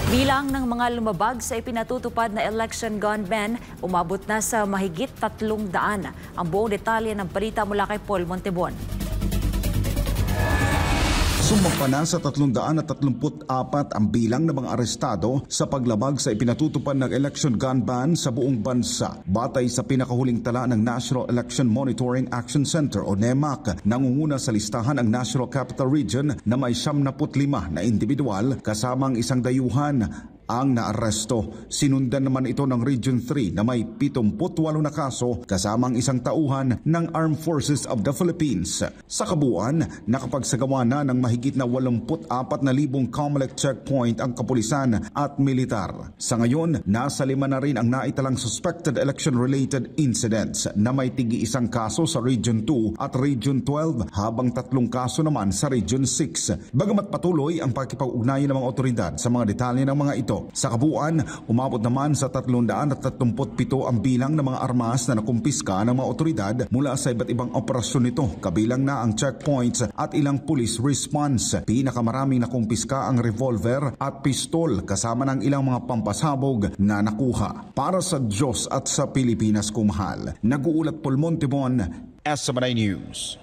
Bilang ng mga lumabag sa ipinatutupad na election gun ban, umabot na sa mahigit 300. Ang buong detalye ng balita mula kay Paul Montebon. Sumampa na sa 334 ang bilang ng mga arestado sa paglabag sa ipinatutupad ng election gun ban sa buong bansa. Batay sa pinakahuling tala ng National Election Monitoring Action Center o NEMAC, nangunguna sa listahan ang National Capital Region na may 75 na individual kasamang isang dayuhan ang naaresto. Sinundan naman ito ng Region 3 na may 78 na kaso kasamang isang tauhan ng Armed Forces of the Philippines. Sa kabuuan, nakapagsagawa na ng mahigit na 84,000 COMELEC checkpoint ang kapulisan at militar. Sa ngayon, nasa 5 na rin ang naitalang suspected election-related incidents na may tigi-1 kaso sa Region 2 at Region 12 habang 3 kaso naman sa Region 6. Bagamat patuloy ang pakikipag-ugnayan ng mga otoridad sa mga detalye ng mga ito, sa kabuuan, umabot naman sa 337 ang bilang ng mga armas na nakumpiska ng mga otoridad mula sa iba't ibang operasyon nito, kabilang na ang checkpoints at ilang police response. Pinakamaraming nakumpiska ang revolver at pistol kasama ng ilang mga pampasabog na nakuha. Para sa Diyos at sa Pilipinas kumahal, nag-uulat Paul Montebon, SMNI News.